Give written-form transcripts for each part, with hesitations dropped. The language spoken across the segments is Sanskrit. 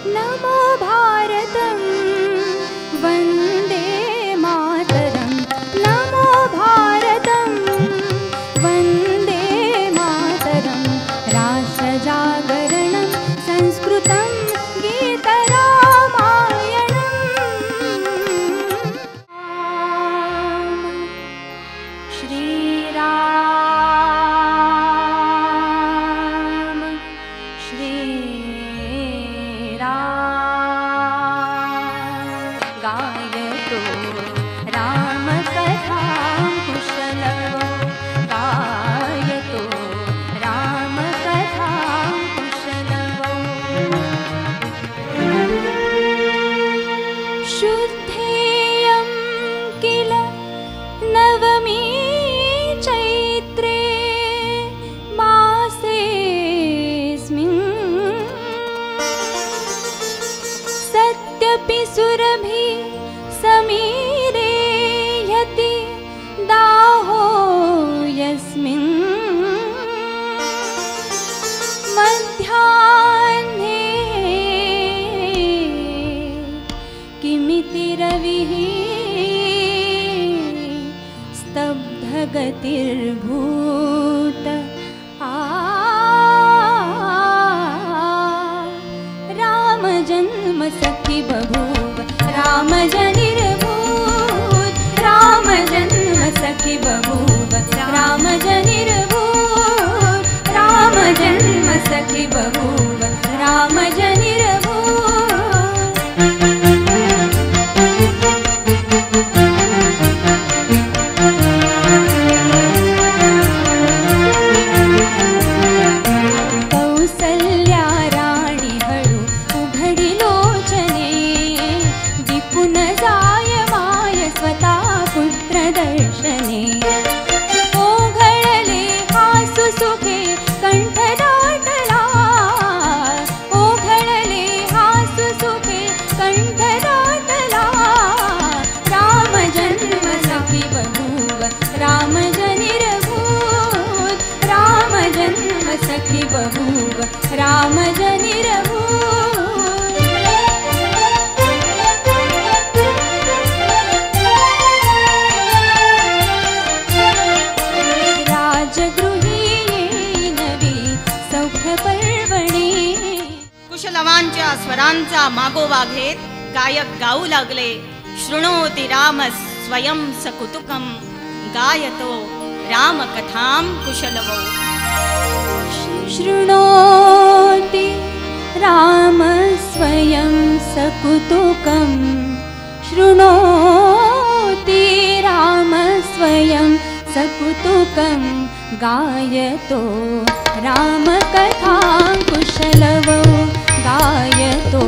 नमो भारतं वन्दे मातरं नमो भारतं वन्दे मातरं राष्ट्रजागरणं संस्कृतं गीतरामायणं श्रीराम गायतो रामकथां कुशलवो गायतो रामकथां कुशलवो शुद्धेयं किल नवमी चैत्रे मासेऽस्मिन् सत्यपि सुरभि समीरे यति दाहो यस्मिन् मध्याह्ने किमिति रविः स्तब्धगतिर्भूत रामजन्म सखि बभूव रामजनिर्भूत रामजन्म सखि बभूव रामजनिर्भूत रामजन्म सखि बभूव रामजनिर्भूत कौसल्या राणी हळू उघडी लोचने विपुन जायमाय स्वतः पुत्र दर्शने ओघळले हासु सुखे कंठ दाटला ओघळले हासु सुखे कंठ दाटला राम जन्म सखी बभूव राम जनिर्भूत राम जन्म सखी बभूव राम जनिर्भूत राजगृही सौख्य पर्वणी कुशलवांच्या स्वरांचा मागोवा घेत गायक गाऊ लागले शृणोति राम स्वयं सकुतुकं गायतो रामकथां कुशलवो शृणोति राम स्वयं सकुतुकं शृणोति राम स्वयं सकुतुकं गायतो रामकथां कुशलवो गायतो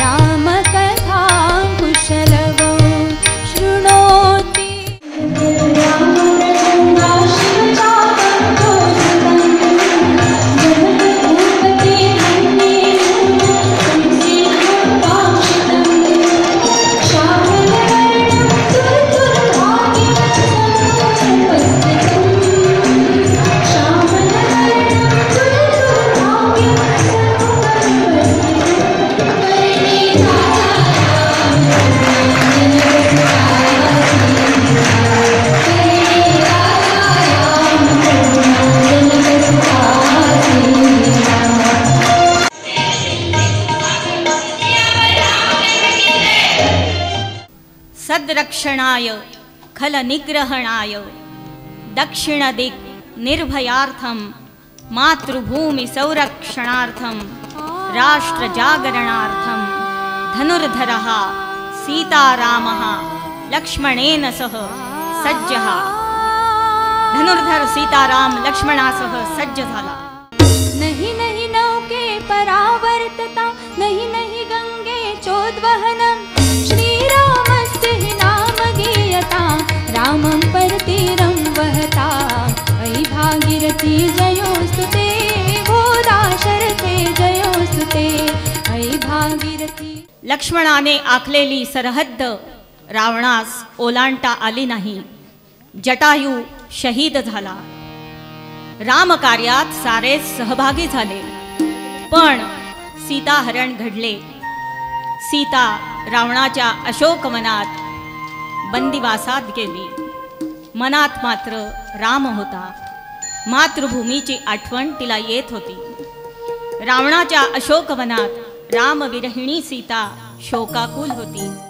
रामकथां कुशलवो शृणोति सद्रक्षणाय खल निग्रहणाय दक्षिण दिक् निर्भयार्थं मातृभूमि संरक्षणार्थं राष्ट्र जागरणार्थं धनुर्धरः सीतारामः लक्ष्मणेन सह सज्जः धनुर्धर सीताराम लक्ष्मणासह सज्ज झाला नहीं नहीं नौके परावर्तता नहीं नहीं गंगे चोद्वहनम् श्रीरामस्य हि नाम गीयता रामं परतीरं वहता अयि भागीरथी जयोस्तुते गोदा शरथे जयोस्तुते अयि भागीरथी लक्ष्मणाने आखलेली सरहद्द रावणास ओलांडता आली नाही जटायू शहीद झाला रामकार्यात सारे सहभागी झाले पण सीताहरण घडले. सीता रावणाच्या अशोकवनात बंदिवासात गेली. मनात मात्र राम होता. मातृभूमीची आठवण तिला येत होती. रावणाच्या अशोकवनात रामविरहिणी सीता शोकाकुल होती.